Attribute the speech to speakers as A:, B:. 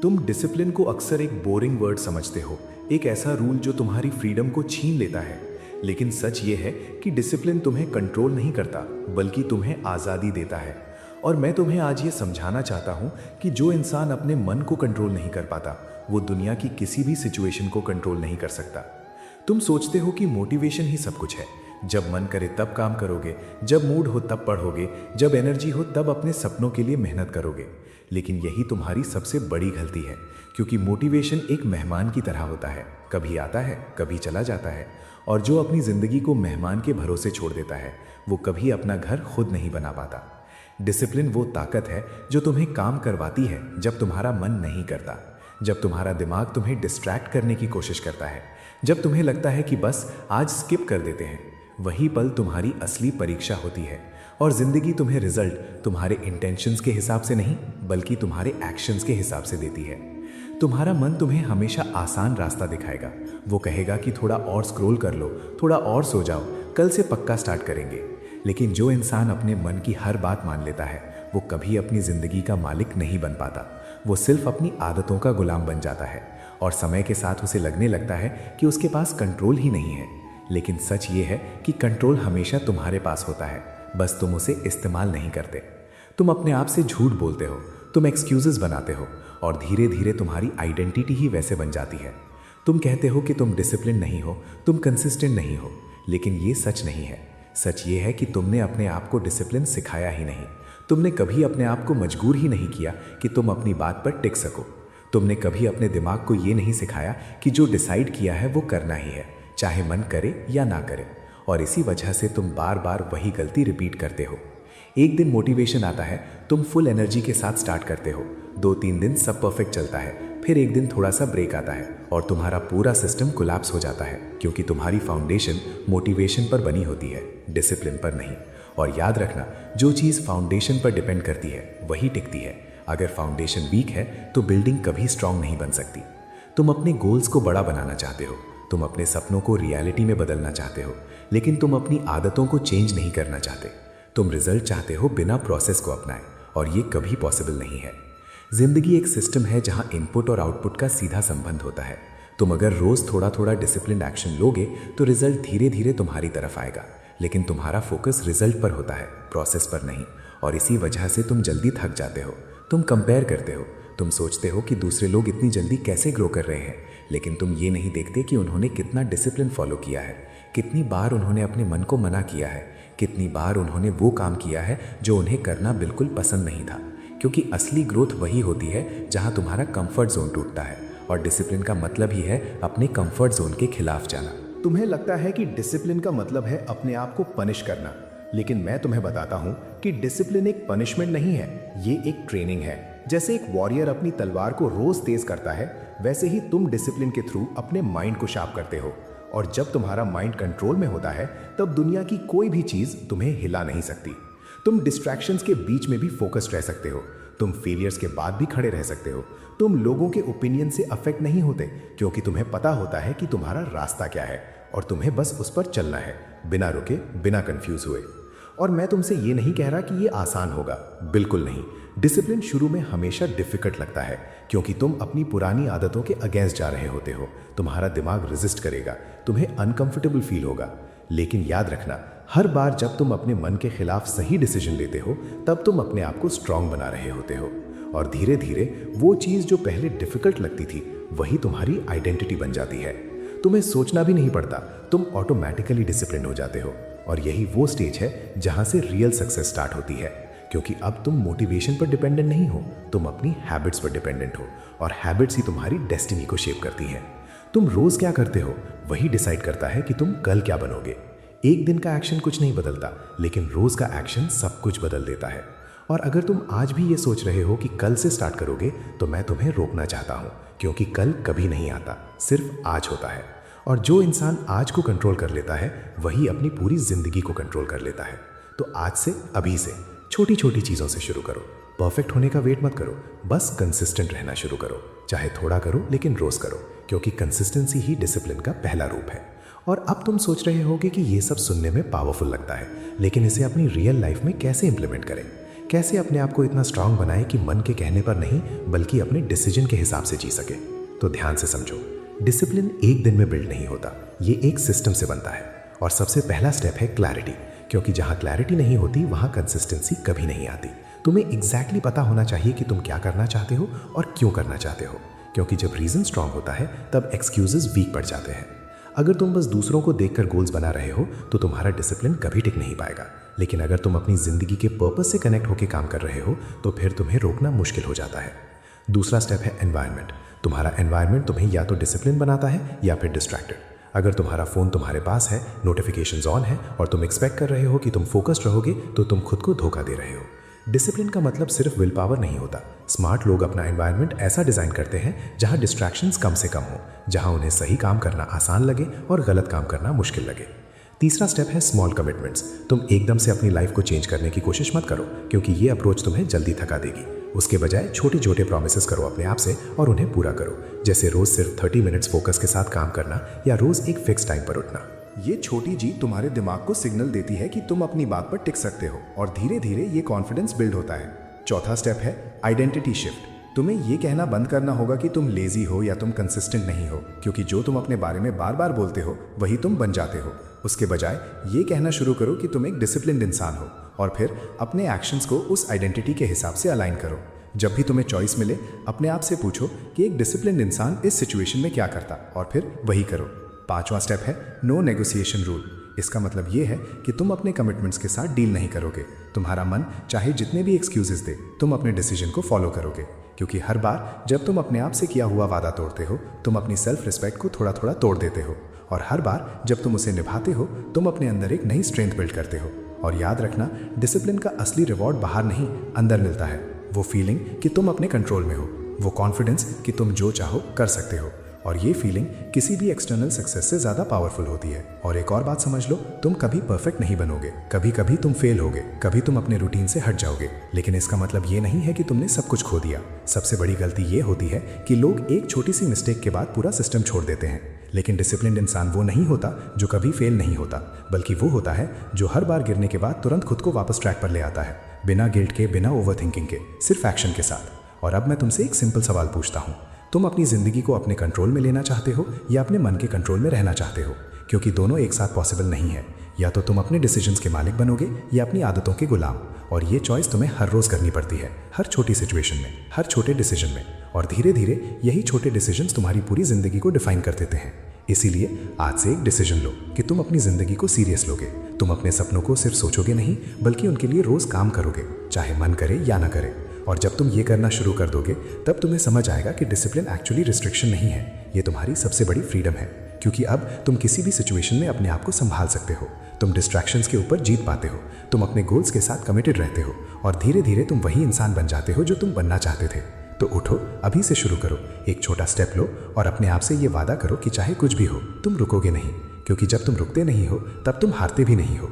A: तुम डिसिप्लिन को अक्सर एक बोरिंग वर्ड समझते हो, एक ऐसा रूल जो तुम्हारी फ्रीडम को छीन लेता है। लेकिन सच ये है कि डिसिप्लिन तुम्हें कंट्रोल नहीं करता, बल्कि तुम्हें आज़ादी देता है। और मैं तुम्हें आज ये समझाना चाहता हूँ कि जो इंसान अपने मन को कंट्रोल नहीं कर पाता, वो दुनिया की किसी भी सिचुएशन को कंट्रोल नहीं कर सकता। तुम सोचते हो कि मोटिवेशन ही सब कुछ है, जब मन करे तब काम करोगे, जब मूड हो तब पढ़ोगे, जब एनर्जी हो तब अपने सपनों के लिए मेहनत करोगे। लेकिन यही तुम्हारी सबसे बड़ी गलती है, क्योंकि मोटिवेशन एक मेहमान की तरह होता है, कभी आता है कभी चला जाता है। और जो अपनी ज़िंदगी को मेहमान के भरोसे छोड़ देता है, वो कभी अपना घर खुद नहीं बना पाता। डिसिप्लिन वो ताकत है जो तुम्हें काम करवाती है जब तुम्हारा मन नहीं करता, जब तुम्हारा दिमाग तुम्हें डिस्ट्रैक्ट करने की कोशिश करता है, जब तुम्हें लगता है कि बस आज स्किप कर देते हैं। वही पल तुम्हारी असली परीक्षा होती है, और ज़िंदगी तुम्हें रिजल्ट तुम्हारे इंटेंशंस के हिसाब से नहीं, बल्कि तुम्हारे एक्शंस के हिसाब से देती है। तुम्हारा मन तुम्हें हमेशा आसान रास्ता दिखाएगा। वो कहेगा कि थोड़ा और स्क्रॉल कर लो, थोड़ा और सो जाओ, कल से पक्का स्टार्ट करेंगे। लेकिन जो इंसान अपने मन की हर बात मान लेता है, वो कभी अपनी ज़िंदगी का मालिक नहीं बन पाता। वो सिर्फ अपनी आदतों का गुलाम बन जाता है, और समय के साथ उसे लगने लगता है कि उसके पास कंट्रोल ही नहीं है। लेकिन सच ये है कि कंट्रोल हमेशा तुम्हारे पास होता है, बस तुम उसे इस्तेमाल नहीं करते। तुम अपने आप से झूठ बोलते हो, तुम एक्सक्यूजेस बनाते हो, और धीरे धीरे तुम्हारी आइडेंटिटी ही वैसे बन जाती है। तुम कहते हो कि तुम डिसिप्लिन नहीं हो, तुम कंसिस्टेंट नहीं हो, लेकिन ये सच नहीं है। सच ये है कि तुमने अपने आप को डिसिप्लिन सिखाया ही नहीं। तुमने कभी अपने आप को मजबूर ही नहीं किया कि तुम अपनी बात पर टिक सको। तुमने कभी अपने दिमाग को ये नहीं सिखाया कि जो डिसाइड किया है वो करना ही है, चाहे मन करे या ना करे। और इसी वजह से तुम बार बार वही गलती रिपीट करते हो। एक दिन मोटिवेशन आता है, तुम फुल एनर्जी के साथ स्टार्ट करते हो, 2-3 दिन सब परफेक्ट चलता है, फिर एक दिन थोड़ा सा ब्रेक आता है और तुम्हारा पूरा सिस्टम कोलैप्स हो जाता है, क्योंकि तुम्हारी फाउंडेशन मोटिवेशन पर बनी होती है, डिसिप्लिन पर नहीं। और याद रखना, जो चीज़ फाउंडेशन पर डिपेंड करती है वही टिकती है। अगर फाउंडेशन वीक है तो बिल्डिंग कभी स्ट्रांग नहीं बन सकती। तुम अपने गोल्स को बड़ा बनाना चाहते हो, तुम अपने सपनों को रियलिटी में बदलना चाहते हो, लेकिन तुम अपनी आदतों को चेंज नहीं करना चाहते। तुम रिजल्ट चाहते हो बिना प्रोसेस को अपनाए, और ये कभी पॉसिबल नहीं है। जिंदगी एक सिस्टम है जहां इनपुट और आउटपुट का सीधा संबंध होता है। तुम अगर रोज थोड़ा थोड़ा डिसिप्लिन एक्शन लोगे तो रिजल्ट धीरे धीरे तुम्हारी तरफ आएगा, लेकिन तुम्हारा फोकस रिजल्ट पर होता है, प्रोसेस पर नहीं। और इसी वजह से तुम जल्दी थक जाते हो। तुम कंपेयर करते हो, तुम सोचते हो कि दूसरे लोग इतनी जल्दी कैसे ग्रो कर रहे हैं, लेकिन तुम ये नहीं देखते कि उन्होंने कितना डिसिप्लिन फॉलो किया है, कितनी बार उन्होंने अपने मन को मना किया है, कितनी बार उन्होंने वो काम किया है जो उन्हें करना बिल्कुल पसंद नहीं था। क्योंकि असली ग्रोथ वही होती है जहां तुम्हारा कंफर्ट जोन टूटता है, और डिसिप्लिन का मतलब ही है अपने कंफर्ट जोन के खिलाफ जाना।
B: तुम्हें लगता है कि डिसिप्लिन का मतलब है अपने आप को पनिश करना, लेकिन मैं तुम्हें बताता हूं कि डिसिप्लिन एक पनिशमेंट नहीं है, ये एक ट्रेनिंग है। जैसे एक वॉरियर अपनी तलवार को रोज तेज करता है, वैसे ही तुम डिसिप्लिन के थ्रू अपने माइंड को शार्प करते हो। और जब तुम्हारा माइंड कंट्रोल में होता है, तब दुनिया की कोई भी चीज तुम्हें हिला नहीं सकती। तुम डिस्ट्रैक्शंस के बीच में भी फोकस्ड रह सकते हो, तुम फेलियर्स के बाद भी खड़े रह सकते हो, तुम लोगों के ओपिनियन से अफेक्ट नहीं होते, क्योंकि तुम्हें पता होता है कि तुम्हारा रास्ता क्या है, और तुम्हें बस उस पर चलना है, बिना रुके, बिना कंफ्यूज हुए। और मैं तुमसे ये नहीं कह रहा कि ये आसान होगा, बिल्कुल नहीं। डिसिप्लिन शुरू में हमेशा डिफिकल्ट लगता है, क्योंकि तुम अपनी पुरानी आदतों के अगेंस्ट जा रहे होते हो। तुम्हारा दिमाग रेजिस्ट करेगा, तुम्हें अनकंफर्टेबल फील होगा। लेकिन याद रखना, हर बार जब तुम अपने मन के खिलाफ सही डिसीजन लेते हो, तब तुम अपने आप को स्ट्रांग बना रहे होते हो। और धीरे धीरे वो चीज़ जो पहले डिफिकल्ट लगती थी, वही तुम्हारी आइडेंटिटी बन जाती है। तुम्हें सोचना भी नहीं पड़ता, तुम ऑटोमेटिकली डिसिप्लिन हो जाते हो। और यही वो स्टेज है जहां से रियल सक्सेस स्टार्ट होती है, क्योंकि अब तुम मोटिवेशन पर डिपेंडेंट नहीं हो, तुम अपनी हैबिट्स पर डिपेंडेंट हो, और हैबिट्स ही तुम्हारी डेस्टिनी को शेप करती हैं। तुम रोज क्या करते हो वही डिसाइड करता है कि तुम कल क्या बनोगे। एक दिन का एक्शन कुछ नहीं बदलता, लेकिन रोज का एक्शन सब कुछ बदल देता है। और अगर तुम आज भी ये सोच रहे हो कि कल से स्टार्ट करोगे, तो मैं तुम्हें रोकना चाहता हूँ, क्योंकि कल कभी नहीं आता, सिर्फ आज होता है। और जो इंसान आज को कंट्रोल कर लेता है, वही अपनी पूरी जिंदगी को कंट्रोल कर लेता है। तो आज से, अभी से छोटी छोटी चीज़ों से शुरू करो। परफेक्ट होने का वेट मत करो, बस कंसिस्टेंट रहना शुरू करो। चाहे थोड़ा करो, लेकिन रोज करो, क्योंकि कंसिस्टेंसी ही डिसिप्लिन का पहला रूप है। और अब तुम सोच रहे होगे कि ये सब सुनने में पावरफुल लगता है, लेकिन इसे अपनी रियल लाइफ में कैसे इंप्लीमेंट करें, कैसे अपने आप को इतना स्ट्रांग बनाए कि मन के कहने पर नहीं बल्कि अपने डिसीजन के हिसाब से जी सके। तो ध्यान से समझो, डिसिप्लिन एक दिन में बिल्ड नहीं होता, ये एक सिस्टम से बनता है। और सबसे पहला स्टेप है क्लैरिटी, क्योंकि जहाँ क्लैरिटी नहीं होती वहाँ कंसिस्टेंसी कभी नहीं आती। तुम्हें एग्जैक्टली पता होना चाहिए कि तुम क्या करना चाहते हो और क्यों करना चाहते हो, क्योंकि जब रीजन स्ट्रांग होता है तब एक्सक्यूजेस वीक पड़ जाते हैं। अगर तुम बस दूसरों को देखकर गोल्स बना रहे हो तो तुम्हारा डिसिप्लिन कभी टिक नहीं पाएगा, लेकिन अगर तुम अपनी जिंदगी के पर्पस से कनेक्ट होकर काम कर रहे हो तो फिर तुम्हें रोकना मुश्किल हो जाता है। दूसरा स्टेप है एनवायरनमेंट। तुम्हारा एनवायरनमेंट तुम्हें या तो डिसिप्लिन बनाता है या फिर डिस्ट्रैक्टेड। अगर तुम्हारा फ़ोन तुम्हारे पास है, नोटिफिकेशंस ऑन है और तुम एक्सपेक्ट कर रहे हो कि तुम फोकस्ड रहोगे तो तुम खुद को धोखा दे रहे हो। डिसिप्लिन का मतलब सिर्फ विल पावर नहीं होता। स्मार्ट लोग अपना एनवायरनमेंट ऐसा डिज़ाइन करते हैं जहां डिस्ट्रैक्शंस कम से कम हो, जहां उन्हें सही काम करना आसान लगे और गलत काम करना मुश्किल लगे। तीसरा स्टेप है स्मॉल कमिटमेंट्स। तुम एकदम से अपनी लाइफ को चेंज करने की कोशिश मत करो, क्योंकि ये अप्रोच तुम्हें जल्दी थका देगी। उसके बजाय छोटे छोटे प्रॉमिसेस करो अपने आप से और उन्हें पूरा करो, जैसे रोज सिर्फ 30 मिनट्स फोकस के साथ काम करना या रोज एक फिक्स टाइम पर उठना।
A: ये छोटी जीत तुम्हारे दिमाग को सिग्नल देती है कि तुम अपनी बात पर टिक सकते हो और धीरे धीरे ये कॉन्फिडेंस बिल्ड होता है। चौथा स्टेप है आइडेंटिटी शिफ्ट। तुम्हें ये कहना बंद करना होगा कि तुम लेजी हो या तुम कंसिस्टेंट नहीं हो, क्योंकि जो तुम अपने बारे में बार बार बोलते हो वही तुम बन जाते हो। उसके बजाय ये कहना शुरू करो कि तुम एक डिसिप्लिन्ड इंसान हो और फिर अपने एक्शंस को उस आइडेंटिटी के हिसाब से अलाइन करो। जब भी तुम्हें चॉइस मिले अपने आप से पूछो कि एक डिसिप्लिन्ड इंसान इस सिचुएशन में क्या करता और फिर वही करो। पांचवा स्टेप है नो नेगोशिएशन रूल। इसका मतलब ये है कि तुम अपने कमिटमेंट्स के साथ डील नहीं करोगे। तुम्हारा मन चाहे जितने भी एक्सक्यूजेस दे, तुम अपने डिसीजन को फॉलो करोगे, क्योंकि हर बार जब तुम अपने आप से किया हुआ वादा तोड़ते हो तुम अपनी सेल्फ रिस्पेक्ट को थोड़ा थोड़ा तोड़ देते हो, और हर बार जब तुम उसे निभाते हो तुम अपने अंदर एक नई स्ट्रेंथ बिल्ड करते हो। और याद रखना, डिसिप्लिन का असली रिवॉर्ड बाहर नहीं अंदर मिलता है। वो फीलिंग कि तुम अपने कंट्रोल में हो, वो कॉन्फिडेंस कि तुम जो चाहो कर सकते हो, और ये फीलिंग किसी भी एक्सटर्नल सक्सेस से ज़्यादा पावरफुल होती है। और एक और बात समझ लो, तुम कभी परफेक्ट नहीं बनोगे, कभी कभी तुम फेल होगे, कभी तुम अपने रूटीन से हट जाओगे, लेकिन इसका मतलब ये नहीं है कि तुमने सब कुछ खो दिया। सबसे बड़ी गलती ये होती है कि लोग एक छोटी सी मिस्टेक के बाद पूरा सिस्टम छोड़ देते हैं, लेकिन डिसिप्लिन्ड इंसान वो नहीं होता जो कभी फेल नहीं होता, बल्कि वो होता है जो हर बार गिरने के बाद तुरंत खुद को वापस ट्रैक पर ले आता है, बिना गिल्ट के, बिना ओवरथिंकिंग के, सिर्फ एक्शन के साथ। और अब मैं तुमसे एक सिंपल सवाल पूछता हूँ, तुम अपनी ज़िंदगी को अपने कंट्रोल में लेना चाहते हो या अपने मन के कंट्रोल में रहना चाहते हो? क्योंकि दोनों एक साथ पॉसिबल नहीं है। या तो तुम अपने डिसीजंस के मालिक बनोगे या अपनी आदतों के गुलाम, और ये चॉइस तुम्हें हर रोज़ करनी पड़ती है, हर छोटी सिचुएशन में, हर छोटे डिसीजन में। और धीरे धीरे यही छोटे डिसीजंस तुम्हारी पूरी ज़िंदगी को डिफाइन कर देते हैं। इसीलिए आज से एक डिसीजन लो कि तुम अपनी ज़िंदगी को सीरियस लोगे। तुम अपने सपनों को सिर्फ सोचोगे नहीं, बल्कि उनके लिए रोज़ काम करोगे, चाहे मन करे या ना करे। और जब तुम ये करना शुरू कर दोगे तब तुम्हें समझ आएगा कि डिसिप्लिन एक्चुअली रिस्ट्रिक्शन नहीं है, ये तुम्हारी सबसे बड़ी फ्रीडम है। क्योंकि अब तुम किसी भी सिचुएशन में अपने आप को संभाल सकते हो, तुम डिस्ट्रैक्शंस के ऊपर जीत पाते हो, तुम अपने गोल्स के साथ कमिटेड रहते हो, और धीरे धीरे तुम वही इंसान बन जाते हो जो तुम बनना चाहते थे। तो उठो, अभी से शुरू करो, एक छोटा स्टेप लो और अपने आप से ये वादा करो कि चाहे कुछ भी हो तुम रुकोगे नहीं, क्योंकि जब तुम रुकते नहीं हो तब तुम हारते भी नहीं हो।